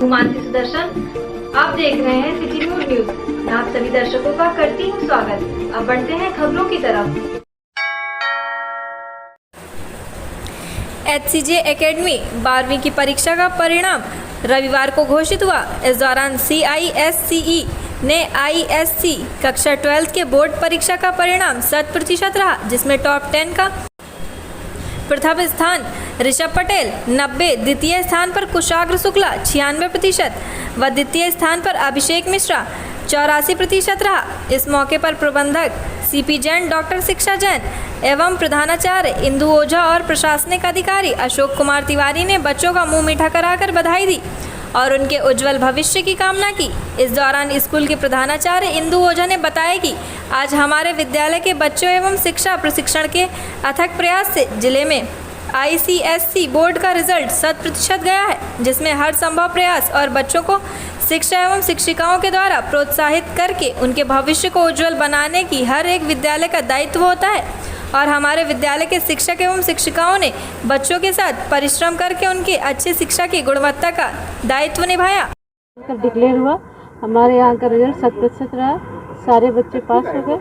हूँ मानसी सुदर्शन। आप देख रहे हैं सिटी मूड न्यूज। मैं आप सभी दर्शकों का करती हूँ स्वागत। अब बढ़ते हैं खबरों की तरफ। HCJ एकेडमी 12वीं की परीक्षा का परिणाम रविवार को घोषित हुआ। इस दौरान CISCE ने ISC कक्षा 12 के बोर्ड परीक्षा का परिणाम 100% रहा, जिसमें टॉप 10 का प्रथम स्थान ऋषभ पटेल 90, द्वितीय स्थान पर कुशाग्र शुक्ला 96% व द्वितीय स्थान पर अभिषेक मिश्रा 84% रहा। इस मौके पर प्रबंधक CP जैन, डॉक्टर शिक्षा जैन एवं प्रधानाचार्य इंदु ओझा और प्रशासनिक अधिकारी अशोक कुमार तिवारी ने बच्चों का मुंह मीठा कराकर बधाई दी और उनके उज्जवल भविष्य की कामना की। इस दौरान स्कूल के प्रधानाचार्य इंदु ओझा ने बताया कि आज हमारे विद्यालय के बच्चों एवं शिक्षा प्रशिक्षण के अथक प्रयास से जिले में ICSC बोर्ड का रिजल्ट 100% गया है, जिसमें हर संभव प्रयास और बच्चों को शिक्षा एवं शिक्षिकाओं के द्वारा प्रोत्साहित करके उनके भविष्य को उज्जवल बनाने की हर एक विद्यालय का दायित्व होता है और हमारे विद्यालय के शिक्षक एवं शिक्षिकाओं ने बच्चों के साथ परिश्रम करके उनकी अच्छी शिक्षा की गुणवत्ता का दायित्व निभाया। डिक्लेयर हुआ, हमारे यहाँ का रिजल्ट 100% रहा, सारे बच्चे पास हो गए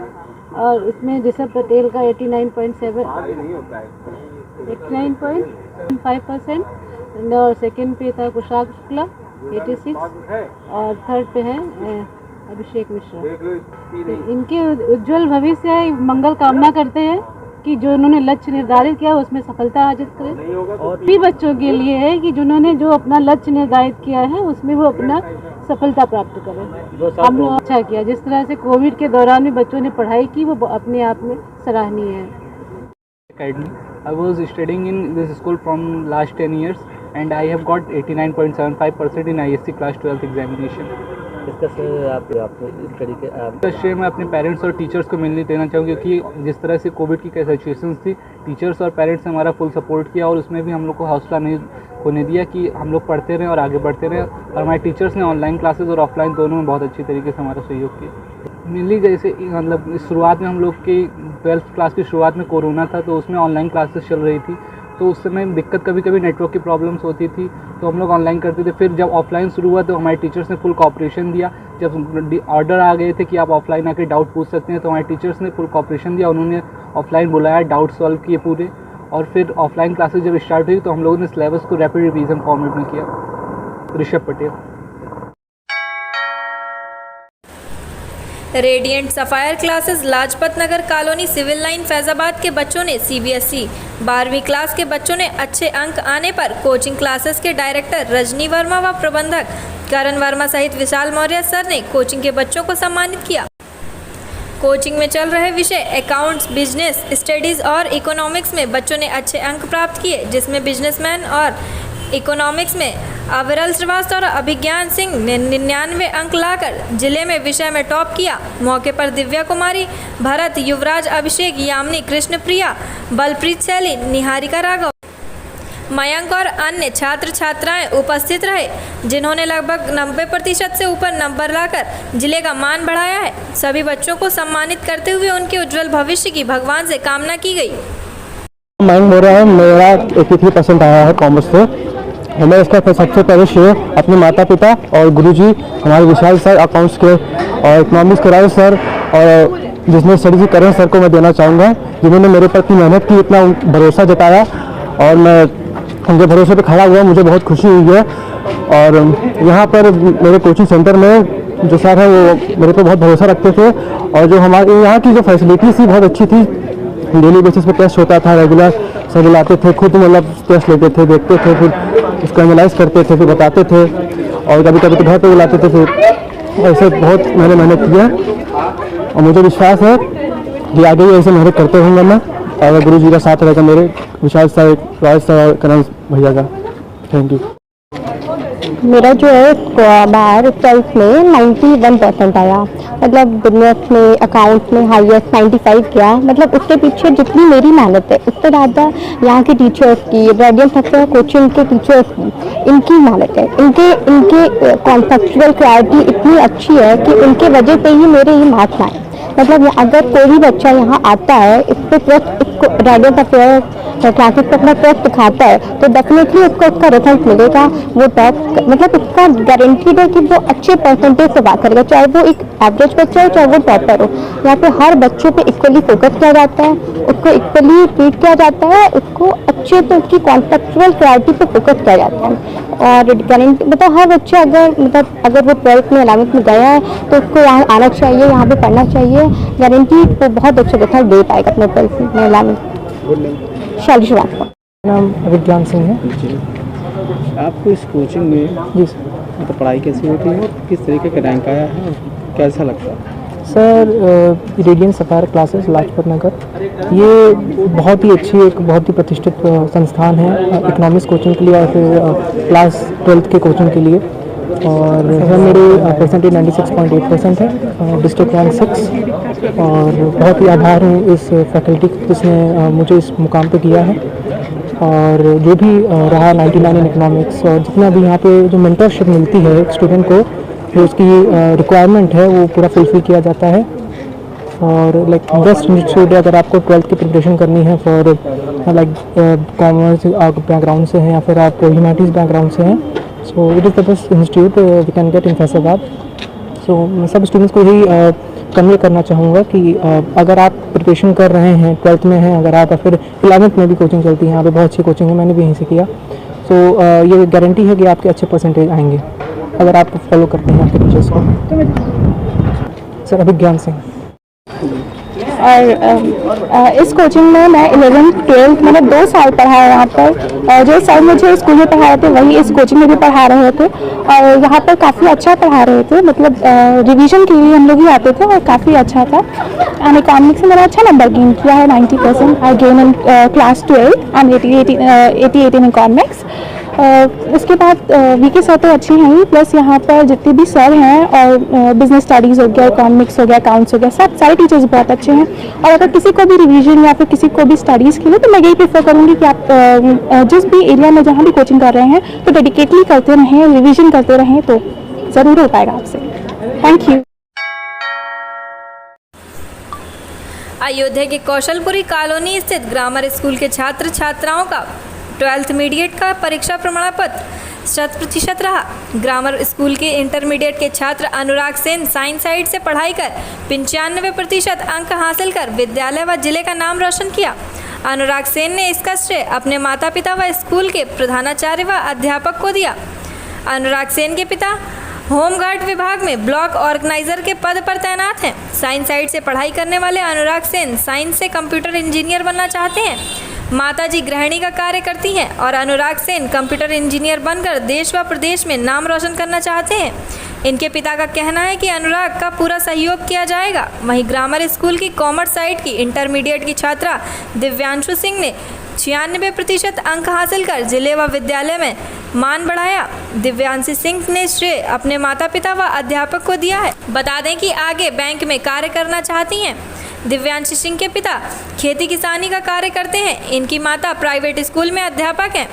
और इसमें ऋषभ पटेल का 89.5% और सेकंड पे था कुशाग्र शुक्ला 86 और थर्ड पे है अभिषेक मिश्रा। इनके उज्जवल भविष्य मंगल कामना करते हैं कि जो उन्होंने लक्ष्य निर्धारित किया उसमें सफलता हासिल करें। और भी बच्चों के लिए है कि जिन्होंने जो अपना लक्ष्य निर्धारित किया है उसमें वो अपना सफलता प्राप्त करें। हमने अच्छा किया, जिस तरह से कोविड के दौरान भी बच्चों ने पढ़ाई की वो अपने आप में सराहनीय है। I was studying in this school from last 10 years and I have got 89.75% in ISC class 12th examination. इसका श्रेय आपने श्रेय मैं अपने पेरेंट्स और टीचर्स को मिलने देना चाहूँगी, क्योंकि जिस तरह से कोविड की सिचुएशंस थी, टीचर्स और पेरेंट्स ने हमारा फुल सपोर्ट किया और उसमें भी हम लोग को हौसला नहीं होने दिया कि हम लोग पढ़ते रहें और आगे बढ़ते रहें। और हमारे टीचर्स ने ऑनलाइन क्लासेस और ऑफलाइन दोनों में बहुत अच्छी तरीके से हमारा सहयोग किया। मेनली जैसे मतलब शुरुआत में हम लोग की 12th क्लास की शुरुआत में कोरोना था, तो उसमें ऑनलाइन क्लासेस चल रही थी, तो उस समय दिक्कत कभी कभी नेटवर्क की प्रॉब्लम्स होती थी, तो हम लोग ऑनलाइन करते थे। फिर जब ऑफलाइन शुरू हुआ तो हमारे टीचर्स ने फुल कोऑपरेशन दिया। जब ऑर्डर आ गए थे कि आप ऑफलाइन आके डाउट पूछ सकते हैं, तो हमारे टीचर्स ने फुल कोऑपरेशन दिया। उन्होंने ऑफलाइन बुलाया, डाउट सॉल्व किए पूरे, और फिर ऑफलाइन क्लासेस जब स्टार्ट हुई तो हम लोगों ने सिलेबस को रैपिड रिवीजन फॉर्मेट में किया। Rishabh Patel. Radiant sapphire classes Lajpat Nagar colony civil line Faizabad के बच्चों ने CBSE 12वीं क्लास के बच्चों ने अच्छे अंक आने पर कोचिंग क्लासेस के डायरेक्टर रजनी वर्मा व प्रबंधक करण वर्मा सहित विशाल मौर्य सर ने कोचिंग के बच्चों को सम्मानित किया। कोचिंग में चल रहे विषय अकाउंट्स, बिजनेस स्टडीज और इकोनॉमिक्स में बच्चों ने अच्छे अंक प्राप्त किए, जिसमें बिजनेसमैन और इकोनॉमिक्स में अविरल श्रीवास्तव और अभिज्ञान सिंह ने 99 अंक लाकर जिले में विषय में टॉप किया। मौके पर दिव्या कुमारी, भरत, युवराज, अभिषेक, यामिनी, कृष्णप्रिया, बलप्रीत शैली, निहारिका राघव, मयंक और अन्य छात्र छात्राएं उपस्थित रहे, जिन्होंने लगभग 90% से ऊपर नंबर लाकर जिले का मान बढ़ाया है। सभी बच्चों को सम्मानित करते हुए उनके उज्जवल भविष्य की भगवान से कामना की गई। माइंड हो रहा है, मेरा 83% आया है कॉमर्स से। मैं इसका सबसे पहले श्रेय अपने माता पिता और गुरुजी हमारे विशाल सर अकाउंट्स के और इकोनॉमिक्स के राय सर और बिजनेस स्टडीज के करण सर को मैं देना चाहूँगा, जिन्होंने मेरे प्रति मेहनत की, इतना भरोसा जताया और मैं उनके भरोसे पे खड़ा हुआ। मुझे बहुत खुशी हुई है। और यहाँ पर मेरे कोचिंग सेंटर में जो सर है वो मेरे पे बहुत भरोसा रखते थे और जो हमारे यहाँ की जो फैसिलिटीज़ थी बहुत अच्छी थी। डेली बेसिस पे टेस्ट होता था, रेगुलर सर बुलाते थे, खुद मतलब टेस्ट लेते थे, देखते थे, फिर उसको एनालाइज करते थे, फिर बताते थे और कभी कभी तो घर पे बुलाते थे। फिर ऐसे बहुत मैंने मेहनत की है और मुझे विश्वास है कि आगे भी ऐसे मेहनत करते रहूँगा मैं और गुरु जी का साथ रहेगा मेरे, विशाल सर, राज सर और करण भैया का। Thank you. मेरा जो है 12th में 91% आया, मतलब बिजनेस में, अकाउंट्स में हाईएस्ट 95 किया। मतलब उसके पीछे जितनी मेरी मेहनत है उससे ज़्यादा यहाँ के टीचर्स की, रेडिएंट सफायर कोचिंग के टीचर्स की, इनकी मेहनत है। इनके कॉन्सेप्चुअल क्लैरिटी इतनी अच्छी है कि उनके वजह से ही मेरे ये मार्क्स आए। मतलब अगर कोई भी बच्चा यहाँ आता है, इस पर रेडिएंट सफायर क्लासेस पे अपना टेस्ट दिखाता है तो डेफिनेटली उसको उसका रिजल्ट मिलेगा, वो टॉप मतलब इसका गारंटीड है कि वो अच्छे परसेंटेज से बात करेगा, चाहे वो एक एवरेज बच्चा हो चाहे वो टॉपर हो। यहाँ पे हर बच्चों पे इक्वली फोकस किया जाता है, उसको इक्वली ट्रीट किया जाता है, उसको अच्छे से उसकी कॉन्सेप्चुअल क्लैरिटी पे फोकस किया जाता है। और गारंटी मतलब हर बच्चा अगर वो 12th में 11th में गया है तो उसको यहाँ आना चाहिए, यहाँ पे पढ़ना चाहिए, गारंटी वो बहुत अच्छे रिजल्ट दे पाएगा अपने 12th में 11th। शैली श्रीवास्तव नाम अभिज्ञान सिंह है। आपको इस कोचिंग में जी सर। मतलब पढ़ाई कैसी होती है, किस तरीके का रैंक आया है और कैसा लगता है? Sir radiant sapphire classes Lajpat Nagar, ये बहुत ही अच्छी एक बहुत ही प्रतिष्ठित संस्थान है इकोनॉमिक्स कोचिंग के लिए और फिर क्लास 12th के कोचिंग के लिए। और सर मेरे परसेंटेज 96.8% है, डिस्ट्रिक्ट रैंक 6, और बहुत ही आभार हूँ इस फैकल्टी जिसने मुझे इस मुकाम पे किया है। और जो भी रहा 99 इन इकोनॉमिक्स और जितना भी यहाँ पे जो मेंटरशिप मिलती है एक स्टूडेंट को, जो उसकी रिक्वायरमेंट है वो पूरा फुलफिल किया जाता है। और लाइक बेस्ट इंस्टीट्यूट अगर आपको 12th की प्रिपरेशन करनी है फॉर लाइक कॉमर्स बैकग्राउंड से हैं या फिर आप ह्यूमैनिटीज़ बैकग्राउंड से हैं, so it is the best institute we can get in Faisalabad. So मैं सब स्टूडेंट्स को ही कन्वे करना चाहूँगा कि अगर आप प्रिपरेशन कर रहे हैं 12th में हैं, अगर आप फिर 11th में भी कोचिंग चलती है, यहाँ पे बहुत अच्छी कोचिंग है, मैंने भी यहीं से किया। सो ये गारंटी है कि आपके अच्छे परसेंटेज आएंगे अगर आप फॉलो करते हैं आपके टीचर्स को। सर अभिज्ञान सिंह। और इस कोचिंग में मैं 11th 12th मैंने 2 साल पढ़ा है यहाँ पर। जो सर मुझे स्कूल में पढ़ा रहे थे वही इस कोचिंग में भी पढ़ा रहे थे, और यहाँ पर काफ़ी अच्छा पढ़ा रहे थे, मतलब रिवीजन के लिए हम लोग ही आते थे और काफ़ी अच्छा था। एंड इकोनॉमिक्स में मैंने अच्छा नंबर गेन किया है, 90% I gain in class 12 and 88 in economics. उसके बाद वीके सर तो अच्छे हैं ही, प्लस यहाँ पर जितने भी सर हैं और बिजनेस स्टडीज़ हो गया, इकोनॉमिक्स हो गया, अकाउंट्स हो गया, सब सारे टीचर्स बहुत अच्छे हैं। और अगर किसी को भी रिवीजन या फिर किसी को भी स्टडीज़ के लिए तो मैं यही प्रेफर करूँगी कि आप जिस भी एरिया में जहाँ भी कोचिंग कर रहे हैं तो डेडिकेटली करते रहें, रिविजन करते रहें तो ज़रूर हो पाएगा आपसे। Thank you. अयोध्या के कौशलपुरी कॉलोनी स्थित ग्रामर स्कूल के छात्र छात्राओं का 12th मीडिएट का परीक्षा प्रमाण पत्र 100% रहा। ग्रामर स्कूल के इंटरमीडिएट के छात्र अनुराग सेन साइंस साइड से पढ़ाई कर 95% अंक हासिल कर विद्यालय व जिले का नाम रोशन किया। अनुराग सेन ने इसका श्रेय अपने माता पिता व स्कूल के प्रधानाचार्य व अध्यापक को दिया। अनुराग सेन के पिता होमगार्ड विभाग में ब्लॉक ऑर्गेनाइजर के पद पर तैनात हैं। साइंस साइड से पढ़ाई करने वाले अनुराग सेन साइंस से कंप्यूटर इंजीनियर बनना चाहते हैं। माताजी गृहिणी का कार्य करती हैं और अनुराग सेन कंप्यूटर इंजीनियर बनकर देश व प्रदेश में नाम रोशन करना चाहते हैं। इनके पिता का कहना है कि अनुराग का पूरा सहयोग किया जाएगा। वहीं ग्रामर स्कूल की कॉमर्स साइड की इंटरमीडिएट की छात्रा दिव्यांशु सिंह ने 96% अंक हासिल कर जिले व विद्यालय में मान बढ़ाया। दिव्यांशु सिंह ने श्रेय अपने माता पिता व अध्यापक को दिया है। बता दें कि आगे बैंक में कार्य करना चाहती हैं। दिव्यांशु सिंह के पिता खेती किसानी का कार्य करते हैं। इनकी माता प्राइवेट स्कूल में अध्यापक हैं।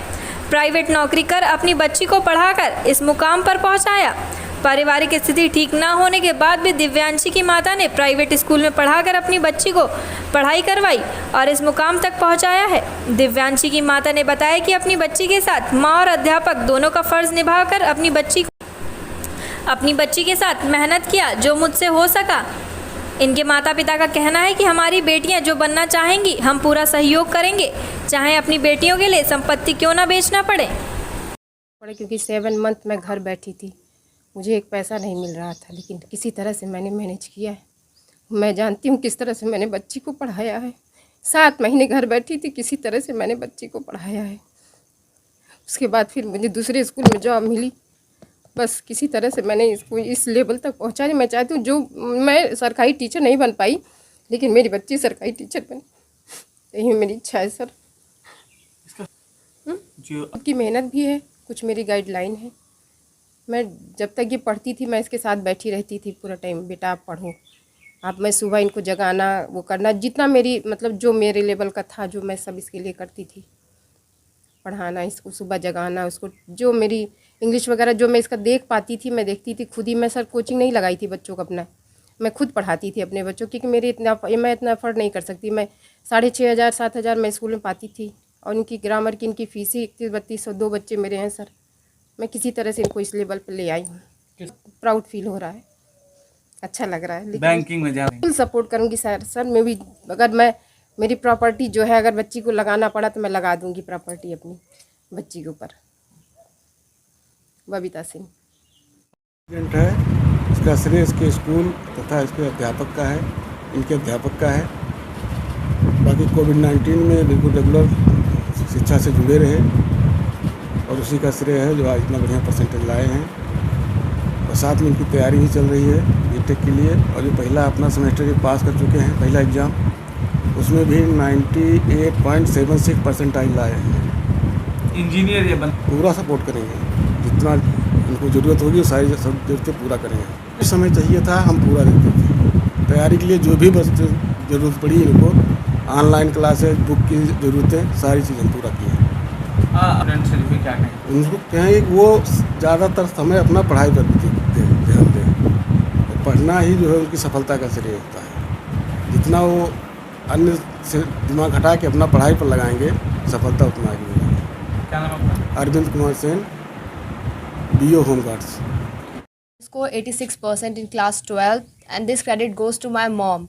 प्राइवेट नौकरी कर अपनी बच्ची को पढ़ाकर इस मुकाम पर पहुंचाया। पारिवारिक स्थिति ठीक ना होने के बाद भी दिव्यांशी की माता ने प्राइवेट स्कूल में पढ़ाकर अपनी बच्ची को पढ़ाई करवाई और इस मुकाम तक पहुंचाया है। दिव्यांशी की माता ने बताया कि अपनी बच्ची के साथ माँ और अध्यापक दोनों का फर्ज निभाकर अपनी बच्ची के साथ मेहनत किया जो मुझसे हो सका। इनके माता पिता का कहना है कि हमारी बेटियां जो बनना चाहेंगी हम पूरा सहयोग करेंगे, चाहे अपनी बेटियों के लिए संपत्ति क्यों ना बेचना पड़े। क्योंकि 7 मंथ मैं घर बैठी थी, मुझे एक पैसा नहीं मिल रहा था, लेकिन किसी तरह से मैंने मैनेज किया है। मैं जानती हूँ किस तरह से मैंने बच्ची को पढ़ाया है। 7 महीने घर बैठी थी, किसी तरह से मैंने बच्ची को पढ़ाया है। उसके बाद फिर मुझे दूसरे स्कूल में जॉब मिली, बस किसी तरह से मैंने इसको इस लेवल तक पहुँचा। मैं चाहती हूँ जो मैं सरकारी टीचर नहीं बन पाई, लेकिन मेरी बच्ची सरकारी टीचर बने, यही मेरी इच्छा है सर। की मेहनत भी है, कुछ मेरी गाइडलाइन है। मैं जब तक ये पढ़ती थी मैं इसके साथ बैठी रहती थी पूरा टाइम, बेटा आप पढ़ो आप। मैं सुबह इनको जगाना, वो करना, जितना मेरी मतलब जो मेरे लेवल का था जो मैं सब इसके लिए करती थी। पढ़ाना, इसको सुबह जगाना, उसको जो मेरी इंग्लिश वगैरह जो मैं इसका देख पाती थी मैं देखती थी खुद ही। मैं सर कोचिंग नहीं लगाई थी बच्चों को अपना, मैं खुद पढ़ाती थी अपने बच्चों, क्योंकि मैं इतना एफर्ट नहीं कर सकती। मैं 6,500 7,000 मैं स्कूल में पाती थी और इनकी ग्रामर की इनकी फीस ही 31-32 2 बच्चे मेरे हैं सर। मैं किसी तरह से इनको इस लेवल पर ले आई हूँ। प्राउड फील हो रहा है, अच्छा लग रहा है। लेकिन बैंकिंग में जा फुल सपोर्ट करूँगी सर। मैं भी अगर मेरी प्रॉपर्टी जो है अगर बच्ची को लगाना पड़ा तो मैं लगा दूँगी प्रॉपर्टी अपनी बच्ची के ऊपर। बबीता सिंह है, इसका श्रेय इसके स्कूल तथा इसके अध्यापक का है, इनके अध्यापक का है। बाकी कोविड-19 में बिल्कुल रेगुलर शिक्षा से जुड़े रहे और उसी का श्रेय है जो आज इतना बढ़िया परसेंटेज लाए हैं। और साथ में इनकी तैयारी भी चल रही है बीटेक के लिए, और जो पहला अपना सेमेस्टर ये पास कर चुके हैं, पहला एग्ज़ाम, उसमें भी 98.76 परसेंटाइल लाए हैं। इंजीनियर ये पूरा सपोर्ट करेंगे, जितना इनको ज़रूरत होगी सारी सब ज़रूरतें पूरा करेंगे। इस समय चाहिए था, हम पूरा देते थे। तैयारी के लिए जो भी बस ज़रूरत पड़ी इनको, ऑनलाइन क्लासेज, बुक की ज़रूरतें, सारी चीज़ हम पूरा किए हैं। क्या कहें? उनको कहें कि वो ज़्यादातर समय अपना पढ़ाई पर ध्यान दें। पढ़ना ही जो है उनकी सफलता का श्रेय होता है। जितना वो अन्य से दिमाग हटा के अपना पढ़ाई पर लगाएंगे, सफलता उतना आगे मिलेगी। क्या नाम आपका? Arvind Kumar Sen, BO home guards. score 86% in class 12 and this credit goes to my mom,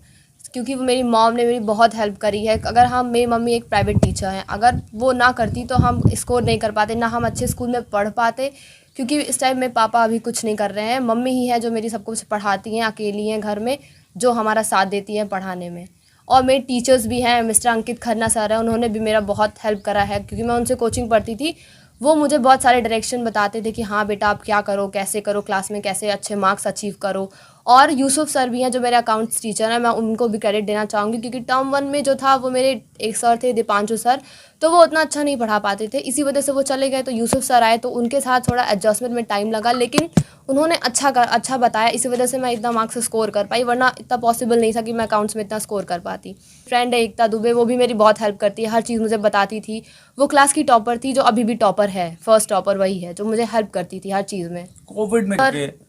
क्योंकि वो मेरी मॉम ने मेरी बहुत हेल्प करी है। अगर मेरी मम्मी एक प्राइवेट टीचर हैं, अगर वो ना करती तो हम स्कोर नहीं कर पाते, ना हम अच्छे स्कूल में पढ़ पाते, क्योंकि इस टाइम में पापा अभी कुछ नहीं कर रहे हैं। मम्मी ही है जो मेरी सब कुछ पढ़ाती हैं, अकेली हैं घर में, जो हमारा साथ देती हैं पढ़ाने में। और मेरे टीचर्स भी हैं, मिस्टर अंकित खन्ना सर हैं, उन्होंने भी मेरा बहुत हेल्प करा है, क्योंकि मैं उनसे कोचिंग पढ़ती थी। वो मुझे बहुत सारे डायरेक्शन बताते थे कि हाँ बेटा आप क्या करो, कैसे करो, क्लास में कैसे अच्छे मार्क्स अचीव करो। और यूसुफ सर भी हैं जो मेरे अकाउंट्स टीचर हैं, मैं उनको भी क्रेडिट देना चाहूँगी, क्योंकि टर्म 1 में जो था वो मेरे एक सर थे दीपांशु सर, तो वो उतना अच्छा नहीं पढ़ा पाते थे, इसी वजह से वो चले गए। तो यूसुफ सर आए तो उनके साथ थोड़ा एडजस्टमेंट में टाइम लगा, लेकिन उन्होंने अच्छा बताया, इसी वजह से मैं इतना मार्क्स स्कोर कर पाई, वरना इतना पॉसिबल नहीं था कि मैं अकाउंट्स में इतना स्कोर कर पाती। फ्रेंड है एकता दुबे, वो भी मेरी बहुत हेल्प करती है, हर चीज़ मुझे बताती थी। वो क्लास की टॉपर थी, जो अभी भी टॉपर है, फर्स्ट टॉपर वही है, जो मुझे हेल्प करती थी हर चीज़ में।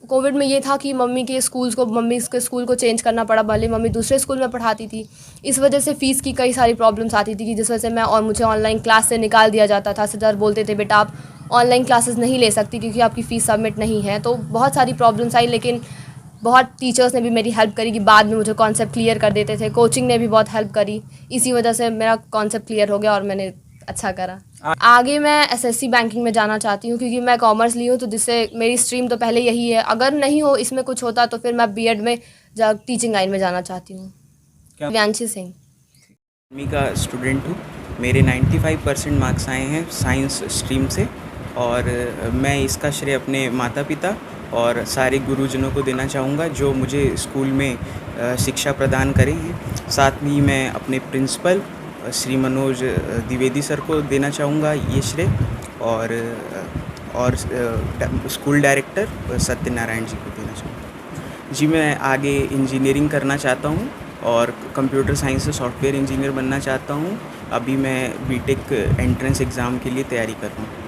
कोविड में ये था कि मम्मी के स्कूल को चेंज करना पड़ा, भले मम्मी दूसरे स्कूल में पढ़ाती थी, इस वजह से फ़ीस की कई सारी प्रॉब्लम्स आती थी, कि जिस वजह से मुझे ऑनलाइन क्लास से निकाल दिया जाता था। सर बोलते थे बेटा आप ऑनलाइन क्लासेस नहीं ले सकती क्योंकि आपकी फ़ीस सबमिट नहीं है। तो बहुत सारी प्रॉब्लम्स आई, लेकिन बहुत टीचर्स ने भी मेरी हेल्प करी कि बाद में मुझे कॉन्सेप्ट क्लियर कर देते थे। कोचिंग ने भी बहुत हेल्प करी, इसी वजह से मेरा कॉन्सेप्ट क्लियर हो गया और मैंने अच्छा करा। आगे मैं SSC बैंकिंग में जाना चाहती हूँ, क्योंकि मैं कॉमर्स ली हूँ, तो जिससे मेरी स्ट्रीम तो पहले यही है। अगर नहीं हो इसमें कुछ होता तो फिर मैं B.Ed में टीचिंग लाइन में जाना चाहती हूँ। व्यांशी सिंह का स्टूडेंट हूँ। मेरे 95% मार्क्स आए हैं साइंस स्ट्रीम से, और मैं इसका श्रेय अपने माता पिता और सारे गुरुजनों को देना चाहूँगा जो मुझे स्कूल में शिक्षा प्रदान करे हैं। साथ ही मैं अपने प्रिंसिपल श्री मनोज द्विवेदी सर को देना चाहूँगा ये श्रेय, और स्कूल डायरेक्टर सत्यनारायण जी को देना चाहूँगा। जी मैं आगे इंजीनियरिंग करना चाहता हूँ और कंप्यूटर साइंस से सॉफ्टवेयर इंजीनियर बनना चाहता हूँ। अभी मैं B.Tech एंट्रेंस एग्ज़ाम के लिए तैयारी कर रहा हूँ।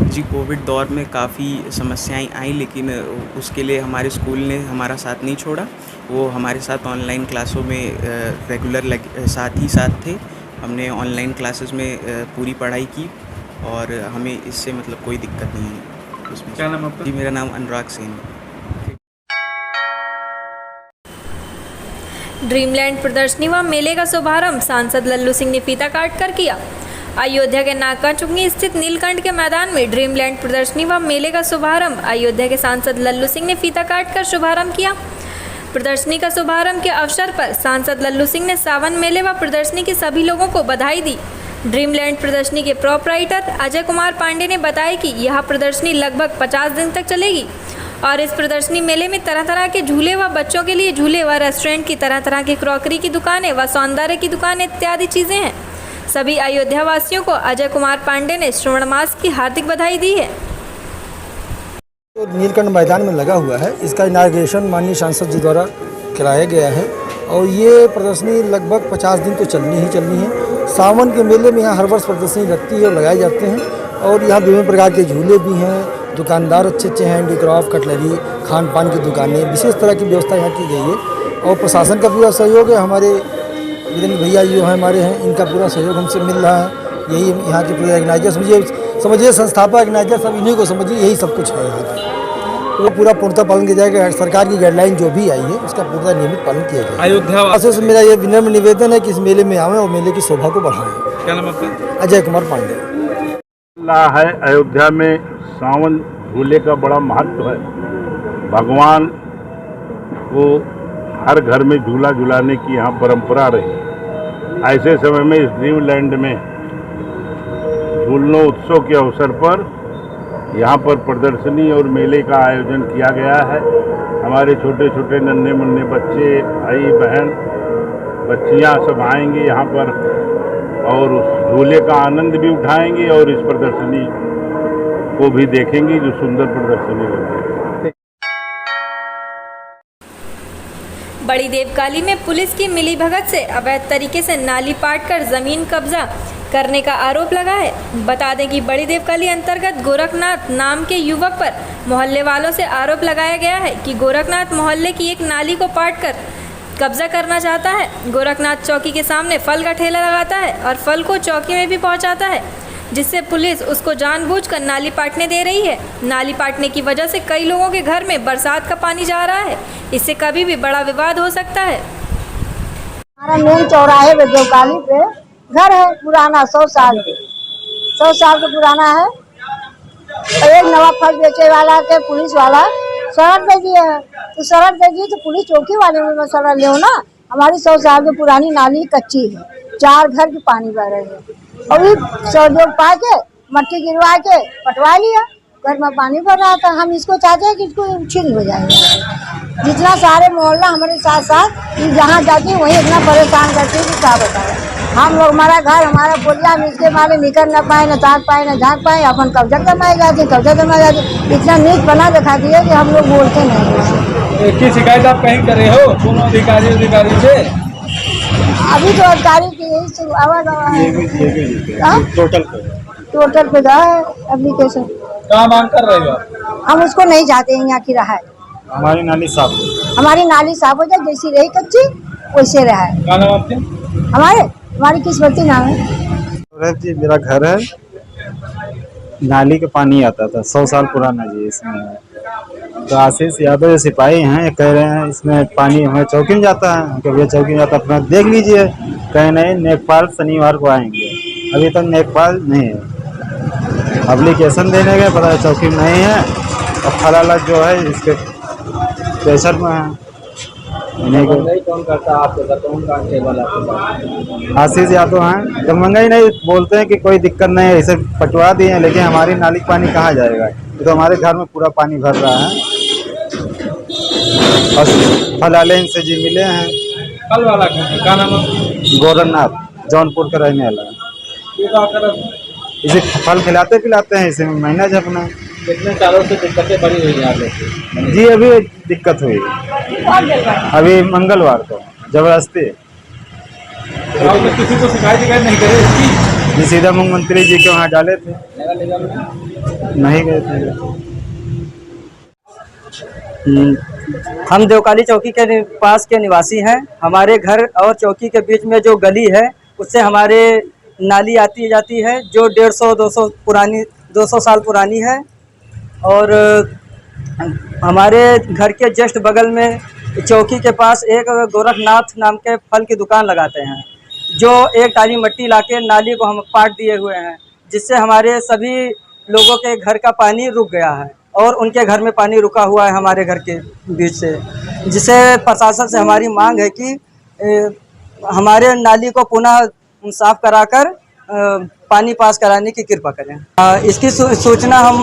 जी कोविड दौर में काफ़ी समस्याएं आई, लेकिन उसके लिए हमारे स्कूल ने हमारा साथ नहीं छोड़ा। वो हमारे साथ ऑनलाइन क्लासों में रेगुलर साथ थे। हमने ऑनलाइन क्लासेस में पूरी पढ़ाई की और हमें इससे मतलब कोई दिक्कत नहीं है उसमें। क्या नाम आपका? जी मेरा नाम अनुराग सेन है। ड्रीमलैंड प्रदर्शनी व मेले का शुभारंभ सांसद लल्लू सिंह ने फीता काट कर किया। अयोध्या के नाकाचुंगी स्थित नीलकंठ के मैदान में ड्रीमलैंड प्रदर्शनी व मेले का शुभारंभ अयोध्या के सांसद लल्लू सिंह ने फीता काट कर शुभारंभ किया। प्रदर्शनी का शुभारंभ के अवसर पर सांसद लल्लू सिंह ने सावन मेले व प्रदर्शनी के सभी लोगों को बधाई दी। ड्रीमलैंड प्रदर्शनी के प्रोपराइटर अजय कुमार पांडे ने बताया कि यह प्रदर्शनी लगभग 50 दिन तक चलेगी और इस प्रदर्शनी मेले में तरह तरह के झूले व बच्चों के लिए झूले व रेस्टोरेंट की तरह तरह की क्रॉकरी की दुकानें व सौंदर्य की दुकानें इत्यादि चीज़ें हैं। सभी अयोध्या वासियों को अजय कुमार पांडे ने श्रावण मास की हार्दिक बधाई दी है। तो नीलकंठ मैदान में लगा हुआ है, इसका इनाग्रेशन माननीय सांसद जी द्वारा कराया गया है और ये प्रदर्शनी लगभग 50 दिन तो चलनी है। सावन के मेले में यहाँ हर वर्ष प्रदर्शनी लगती है और लगाए जाते हैं और यहाँ विभिन्न प्रकार के झूले भी हैं, दुकानदार अच्छे हैं, हैंडीक्राफ्ट, कटलरी, खान पान की दुकानें, विशेष तरह की व्यवस्था यहाँ की गई है और प्रशासन का पूरा सहयोग है। हमारे वीरेंद्र भैया जो हमारे हैं, इनका पूरा सहयोग हमसे मिल रहा है। यही यहाँ के पूरे ऑर्गेनाइजर समझिए संस्थापक ऑर्गेनाइजर सब इन्हीं को समझिए, यही सब कुछ है यहाँ पर। वो पूरा पूर्णतः पालन किया जाएगा। सरकार की गाइडलाइन जो भी आई है उसका पूरा नियमित पालन किया जाएगा। अयोध्या से मेरा ये विनम्र निवेदन है कि इस मेले में आवें और मेले की शोभा को बढ़ाएं। क्या नाम आपका? अजय कुमार पांडे। है अयोध्या में सावन झूले का बड़ा महत्व है। भगवान को हर घर में झूला झुलाने की यहाँ परंपरा रही। ऐसे समय में इस ड्रीम लैंड में झूलनो उत्सव के अवसर पर यहाँ पर प्रदर्शनी और मेले का आयोजन किया गया है। हमारे छोटे छोटे नन्हे मुन्ने बच्चे, भाई बहन, बच्चियाँ सब आएंगे यहाँ पर और उस झूले का आनंद भी उठाएंगे और इस प्रदर्शनी को भी देखेंगे जो सुंदर प्रदर्शनी होगी। बड़ी देवकाली में पुलिस की मिलीभगत से अवैध तरीके से नाली पाटकर जमीन कब्जा करने का आरोप लगा है। बता दें कि बड़ी देवकाली अंतर्गत गोरखनाथ नाम के युवक पर मोहल्ले वालों से आरोप लगाया गया है कि गोरखनाथ मोहल्ले की एक नाली को पाटकर कब्जा करना चाहता है। गोरखनाथ चौकी के सामने फल का ठेला लगाता है और फल को चौकी में भी पहुंचाता है, जिससे पुलिस उसको जानबूझकर नाली पाटने दे रही है। नाली पाटने की वजह से कई लोगों के घर में बरसात का पानी जा रहा है। इससे कभी भी बड़ा विवाद हो सकता है। हमारा मेन चौराहे पे देवकाली पे घर है पुराना, 100 साल का पुराना है। एक नवा फल बेचे वाला के पुलिस वाला शरण दे दिए है, तो शरण दे दिए तो पुलिस चौकी वाले में शरण ले ना। हमारी 100 साल की पुरानी नाली कच्ची है, 4 घर के पानी बह रहे हैं और भी सहयोग पा के मट्टी गिरवा के पटवा लिया, घर में पानी भर रहा था। हम इसको चाहते हैं कि इसको ठीक हो जाएगा। जितना सारे मोहल्ला हमारे साथ साथ जहाँ जाती है वहीं इतना परेशान करती है कि क्या बताए। हम लोग हमारा घर हमारा बोलिया हम इसके मारे निकल न पाए, न ताक पाए, न झाँक पाए, अपन कब्जा करवाए जाते। इतना नीच बना दिखा दिया कि हम लोग बोलते नहीं। की शिकायत आप कहीं कर रहे हो दोनों अधिकारी से? अभी तो अधिकारी की यही शुरुआत टोटल पे गया है एप्लीकेशन। क्या मांग कर रहे हो? हम उसको नहीं चाहते हैं यहाँ की रहा है। हमारी नाली साफ हो जाए, जैसी रही कच्ची वैसे रहा है। क्या नाम आपके? हमारी किस्मती नाम है जी। मेरा घर है, नाली का पानी आता था, 100 साल पुराना जी। इसमें तो आशीष यादव सिपाही हैं, कह रहे हैं इसमें पानी हमें चौकी में जाता है। कभी चौकी में जाता है अपना देख लीजिए। कहे नहीं नेकपाल शनिवार को आएंगे, अभी तक नेकपाल नहीं है। एप्लीकेशन देने गए, पता है चौकी में नहीं है और फलाला जो है इसके प्रेशर में है। कौन करता है आपके साथ? कौन काम केवल आपके साथ? आशीष यादव हैं। दरभंगा ही नहीं बोलते हैं कि कोई दिक्कत नहीं है, इसे पटवा दिए हैं, लेकिन हमारी नाली पानी कहाँ जाएगा? तो हमारे घर में पूरा पानी भर रहा है। और फल वाले इनसे जी मिले हैं। फल वाला क्या नाम है? गोरखनाथ, जौनपुर का रहने वाला है। इसे फल खिलाते पिलाते हैं, इसे महीना अपना। कितने सालों से दिक्कतें बड़ी हुई हैं जी? अभी दिक्कत हुई अभी मंगलवार को जबरदस्ती। तो किसी को शिकायत नहीं करे इसकी? सीधा मुख्यमंत्री जी के वहाँ डाले थे, नहीं गए थे। हम देवकाली चौकी के पास के निवासी हैं। हमारे घर और चौकी के बीच में जो गली है उससे हमारे नाली आती जाती है, जो 150-200 साल पुरानी है। और हमारे घर के जस्ट बगल में चौकी के पास एक गोरखनाथ नाम के फल की दुकान लगाते हैं, जो एक टाली मिट्टी लाके नाली को हम पाट दिए हुए हैं, जिससे हमारे सभी लोगों के घर का पानी रुक गया है और उनके घर में पानी रुका हुआ है हमारे घर के बीच से। जिससे प्रशासन से हमारी मांग है कि हमारे नाली को पुनः साफ कराकर पानी पास कराने की कृपा करें। इसकी सूचना हम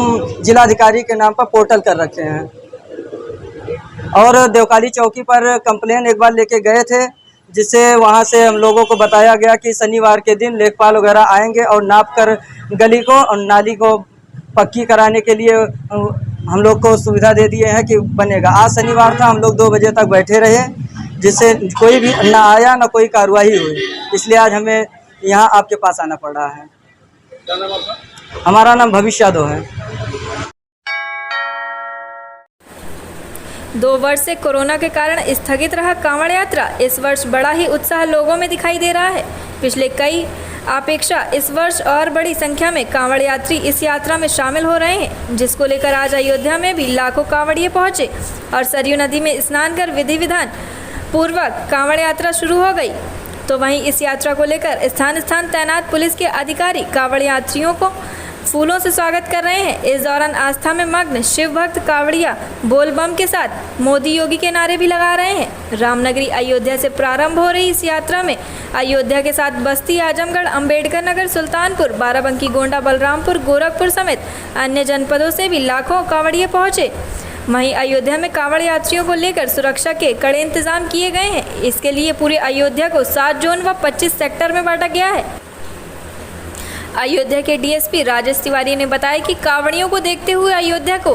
जिलाधिकारी के नाम पर पोर्टल कर रखे हैं और देवकाली चौकी पर कंप्लेन एक बार लेके गए थे, जिससे वहां से हम लोगों को बताया गया कि शनिवार के दिन लेखपाल वगैरह आएंगे और नाप कर गली को और नाली को पक्की कराने के लिए हम लोग को सुविधा दे दिए हैं कि बनेगा। आज शनिवार था, हम लोग 2 बजे तक बैठे रहे, जिससे कोई भी ना आया ना कोई कार्रवाई हुई, इसलिए आज हमें यहाँ आपके पास आना पड़ रहा है। क्या नाम आपका? हमारा नाम भविष्य यादव है। 2 वर्ष से कोरोना के कारण स्थगित रहा कांवड़ यात्रा इस वर्ष बड़ा ही उत्साह लोगों में दिखाई दे रहा है। पिछले कई अपेक्षा इस वर्ष और बड़ी संख्या में कांवड़ यात्री इस यात्रा में शामिल हो रहे हैं, जिसको लेकर आज अयोध्या में भी लाखों कांवड़िए पहुंचे और सरयू नदी में स्नान कर विधि विधान पूर्वक कांवड़ यात्रा शुरू हो गई। तो वहीं इस यात्रा को लेकर स्थान स्थान तैनात पुलिस के अधिकारी कांवड़ यात्रियों को फूलों से स्वागत कर रहे हैं। इस दौरान आस्था में मग्न शिव भक्त कांवड़िया बोल बम के साथ मोदी योगी के नारे भी लगा रहे हैं। रामनगरी अयोध्या से प्रारंभ हो रही इस यात्रा में अयोध्या के साथ बस्ती, आजमगढ़, अंबेडकर नगर, सुल्तानपुर, बाराबंकी, गोंडा, बलरामपुर, गोरखपुर समेत अन्य जनपदों से भी लाखों कांवड़िए पहुंचे। वहीं अयोध्या में कांवड़ यात्रियों को लेकर सुरक्षा के कड़े इंतजाम किए गए हैं। इसके लिए पूरे अयोध्या को 7 जोन व 25 सेक्टर में बांटा गया है। अयोध्या के डीएसपी राजेश तिवारी ने बताया कि कांवड़ियों को देखते हुए अयोध्या को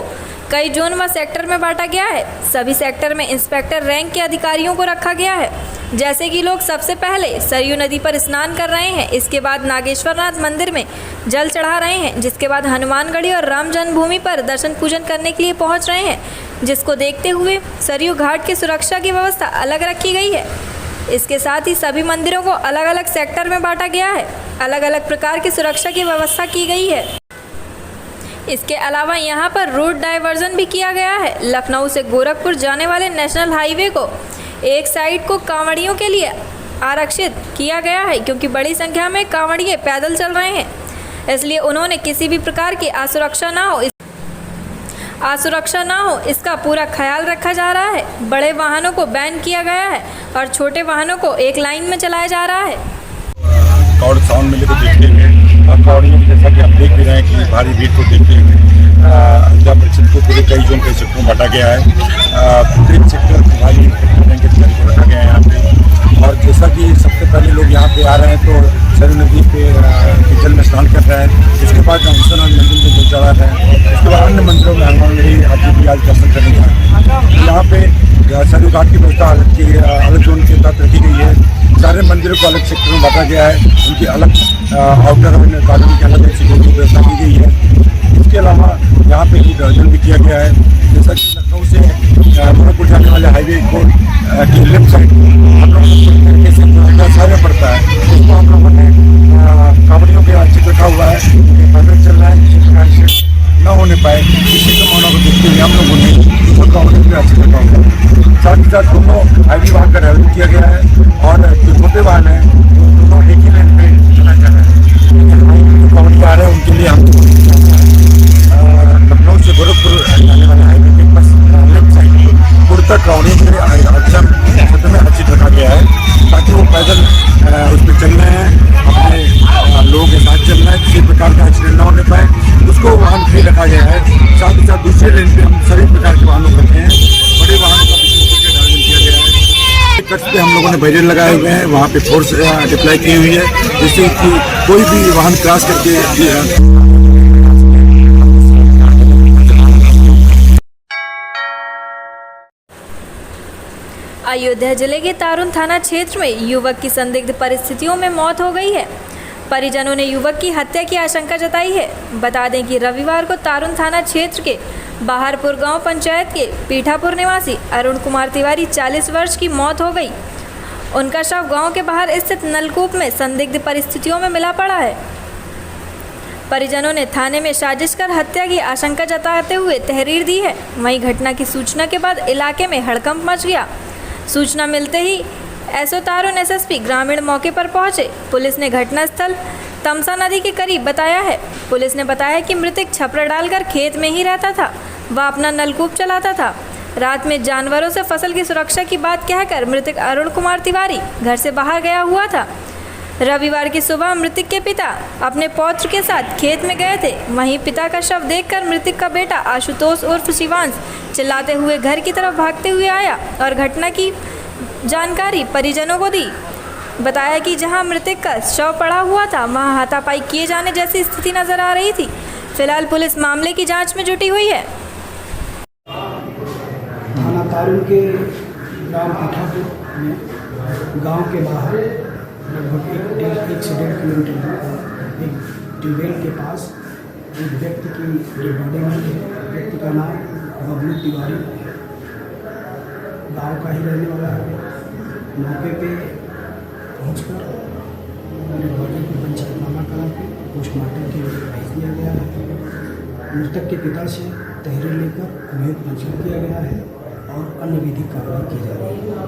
कई जोन व सेक्टर में बांटा गया है। सभी सेक्टर में इंस्पेक्टर रैंक के अधिकारियों को रखा गया है। जैसे कि लोग सबसे पहले सरयू नदी पर स्नान कर रहे हैं, इसके बाद नागेश्वरनाथ मंदिर में जल चढ़ा रहे हैं, जिसके बाद हनुमानगढ़ी और राम जन्मभूमि पर दर्शन पूजन करने के लिए पहुंच रहे हैं, जिसको देखते हुए सरयू घाट की सुरक्षा की व्यवस्था अलग रखी गई है। इसके साथ ही सभी मंदिरों को अलग अलग सेक्टर में बांटा गया है। अलग अलग प्रकार की सुरक्षा की व्यवस्था की गई है। इसके अलावा यहां पर रूट डाइवर्जन भी किया गया है। लखनऊ से गोरखपुर जाने वाले नेशनल हाईवे को एक साइड को कांवड़ियों के लिए आरक्षित किया गया है, क्योंकि बड़ी संख्या में कांवड़िए पैदल चल रहे हैं, इसलिए उन्होंने किसी भी प्रकार की असुरक्षा ना हो इसका पूरा ख्याल रखा जा रहा है। बड़े वाहनों को बैन किया गया है और छोटे वाहनों को एक लाइन में चलाया जा रहा है। कांवड़ साउंड मेले को देखते हुए और कांवड़ियों की जैसा कि आप देख भी रहे हैं कि भारी भीड़ को देखते हुए अयोध्या परिषद को पूरे कई जोन के सेक्टर में बांटा गया है। प्रत्येक सेक्टर भारी रैंक अधिकारी को रखा गया है यहाँ पे। और जैसा कि सबसे पहले लोग यहाँ पे आ रहे हैं तो सरयू नदी पे जल में स्नान कर रहे हैं, उसके बाद रामेश्वरनाथ मंदिर में जल चढ़ा रहे हैं, उसके बाद अन्य मंदिरों में हनुमानगढ़ी हाथी भी आज दर्शन करने जा रहे हैं। यहाँ पे सरयू घाट की व्यवस्था अलग जोन के तहत रखी गई है। सारे मंदिरों को अलग सेक्टर में बांटा गया है, उनकी अलग आउटर गार्डन की अलग सिक्योरिटी की व्यवस्था की गई है। इसके अलावा यहाँ पे डाइवर्जन भी किया गया है। जैसा कि लखनऊ से गोरखपुर जाने वाले हाईवे को की लेफ्ट साइड हम लोगों को सारे पड़ता है, उसको हम लोगों ने कांवड़ियों के अच्छे रखा हुआ है, पैदल चल रहा है, किसी प्रकार से न होने पाए इसी संभावना को देखते हुए हम लोगों ने उसको कांवड़ियों के अच्छे रखा हुआ है। साथ ही साथ दोनों हाईवे वाहन का डाइवर्जन किया गया है और जो छोटे वाहन है दोनों एक ही लाइन पे चला जा रहा है। जो कांवड़ी आ रहे हैं उनके लिए हम लखनऊ से गोरखपुर जाने वाले हाईवे के पास लेफ्ट साइड पूर्व तक कांवड़ियों के अक्षर क्षेत्र में अच्छी रखा गया है, ताकि वो पैदल उस पर चल रहे हैं, अपने लोगों के साथ चल रहे हैं, किसी प्रकार का एक्सीडेंट न होने पाए, उसको वाहन फ्री रखा गया है। साथ ही साथ दूसरे लेन पे हम सभी प्रकार के वाहनों करते हैं, बड़े वाहनों का डाइवर्जन किया गया है। कट पे हम लोगों ने बैरियर लगाए हुए हैं, वहाँ पे फोर्स डिप्लाई की हुई है, जिससे कि कोई भी वाहन क्रॉस करके अयोध्या जिले के तारुण थाना क्षेत्र में युवक की संदिग्ध परिस्थितियों में मौत हो गई है। परिजनों ने युवक की हत्या की आशंका जताई है। बता दें कि रविवार को तारुण थाना क्षेत्र के बाहरपुर गांव पंचायत के पीठापुर निवासी अरुण कुमार तिवारी 40 वर्ष की मौत हो गई। उनका शव गांव के बाहर स्थित नलकूप में संदिग्ध परिस्थितियों में मिला पड़ा है। परिजनों ने थाने में साजिश कर हत्या की आशंका जताते हुए तहरीर दी है। वहीं घटना की सूचना के बाद इलाके में हड़कंप मच गया। सूचना मिलते ही एसओ तारुण एसएसपी ग्रामीण मौके पर पहुंचे। पुलिस ने घटनास्थल तमसा नदी के करीब बताया है। पुलिस ने बताया कि मृतक छपरा डालकर खेत में ही रहता था, वह अपना नलकूप चलाता था। रात में जानवरों से फसल की सुरक्षा की बात कहकर मृतक अरुण कुमार तिवारी घर से बाहर गया हुआ था। रविवार की सुबह मृतक के पिता अपने पौत्र के साथ खेत में गए थे। वहीं पिता का शव देखकर मृतक का बेटा आशुतोष उर्फ शिवांश चिल्लाते हुए घर की तरफ भागते हुए आया और घटना की जानकारी परिजनों को दी। बताया कि जहां मृतक का शव पड़ा हुआ था वहां हाथापाई किए जाने जैसी स्थिति नजर आ रही थी। फिलहाल पुलिस मामले की जांच में जुटी हुई है। थाना तारुण के ग्राम पीठापुर में गांव के बाहर लगभग 1 से 1.5 किलोमीटर दूर एक ट्यूबवेल के पास एक व्यक्ति की डेड बॉडी मिली है। व्यक्ति का नाम बबलू तिवारी गांव का ही रहने वाला है। मौके पे पहुंचकर डेड बॉडी को पंचनामा करा के पोस्टमार्टम के लिए भेज दिया गया है। मृतक के पिता से तहरीर लेकर उन्हें पंजीकृत किया गया है और अन्य विधिक कार्रवाई की जा रही है।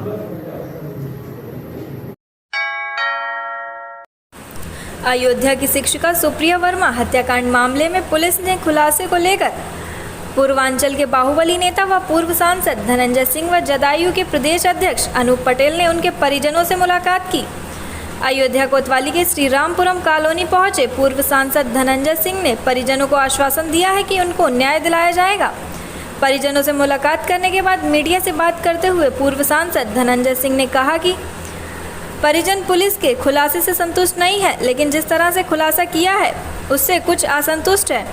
अयोध्या की शिक्षिका सुप्रिया वर्मा हत्याकांड मामले में पुलिस ने खुलासे को लेकर पूर्वांचल के बाहुबली नेता व पूर्व सांसद धनंजय सिंह व जदयू के प्रदेश अध्यक्ष अनूप पटेल ने उनके परिजनों से मुलाकात की। अयोध्या कोतवाली के श्री रामपुरम कॉलोनी पहुंचे पूर्व सांसद धनंजय सिंह ने परिजनों को आश्वासन दिया है कि उनको न्याय दिलाया जाएगा। परिजनों से मुलाकात करने के बाद मीडिया से बात करते हुए पूर्व सांसद धनंजय सिंह ने कहा कि परिजन पुलिस के खुलासे से संतुष्ट नहीं है, लेकिन जिस तरह से खुलासा किया है उससे कुछ असंतुष्ट है।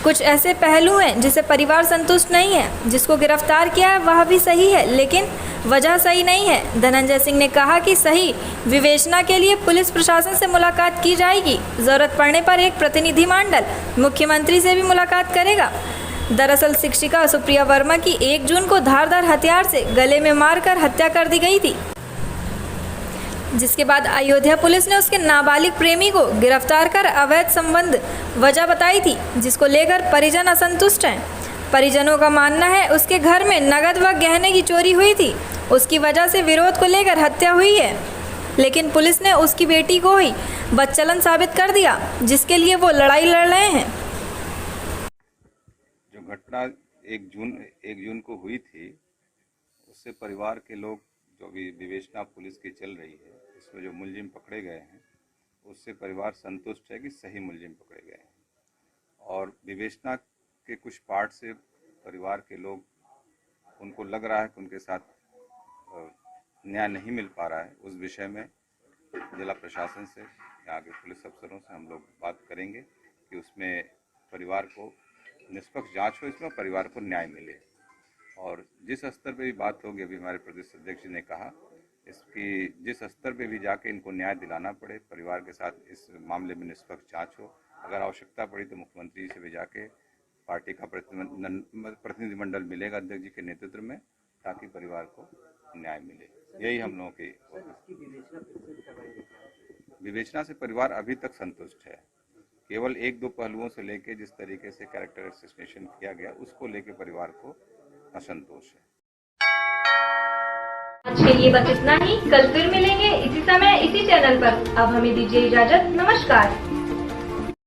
कुछ ऐसे पहलू हैं जिसे परिवार संतुष्ट नहीं है। जिसको गिरफ्तार किया है वह भी सही है, लेकिन वजह सही नहीं है। धनंजय सिंह ने कहा कि सही विवेचना के लिए पुलिस प्रशासन से मुलाकात की जाएगी। जरूरत पड़ने पर एक प्रतिनिधिमंडल मुख्यमंत्री से भी मुलाकात करेगा। दरअसल शिक्षिका सुप्रिया वर्मा की 1 जून को धारदार हथियार से गले में मारकर हत्या कर दी गई थी, जिसके बाद अयोध्या पुलिस ने उसके नाबालिग प्रेमी को गिरफ्तार कर अवैध संबंध वजह बताई थी, जिसको लेकर परिजन असंतुष्ट हैं। परिजनों का मानना है उसके घर में नगद व गहने की चोरी हुई थी, उसकी वजह से विरोध को लेकर हत्या हुई है, लेकिन पुलिस ने उसकी बेटी को ही बदचलन साबित कर दिया, जिसके लिए वो लड़ाई लड़ रहे हैं। जो घटना 1 जून को हुई थी, उससे परिवार के लोग, जो भी विवेचना पुलिस की चल रही है, इसमें जो मुलजिम पकड़े गए हैं उससे परिवार संतुष्ट है कि सही मुलजिम पकड़े गए हैं। और विवेचना के कुछ पार्ट से परिवार के लोग, उनको लग रहा है कि उनके साथ न्याय नहीं मिल पा रहा है। उस विषय में जिला प्रशासन से, यहाँ के पुलिस अफसरों से हम लोग बात करेंगे कि उसमें परिवार को निष्पक्ष जांच हो, इसमें परिवार को न्याय मिले। और जिस स्तर पे भी बात होगी, अभी हमारे प्रदेश अध्यक्ष ने कहा, इसकी जिस स्तर पे भी जाके इनको न्याय दिलाना पड़े, परिवार के साथ इस मामले में निष्पक्ष जांच हो। अगर आवश्यकता पड़ी तो मुख्यमंत्री से भी जाके पार्टी का प्रतिनिधिमंडल मिलेगा अध्यक्ष जी के नेतृत्व में, ताकि परिवार को न्याय मिले। यही हम लोगों की विवेचना से परिवार अभी तक संतुष्ट है। केवल 1-2 पहलुओं से लेके जिस तरीके से कैरेक्टर असैसिनेशन किया गया, उसको लेके परिवार को असंतोष है। आज के लिए बस इतना ही। कल फिर मिलेंगे इसी समय इसी चैनल पर। अब हमें दीजिए इजाजत। नमस्कार।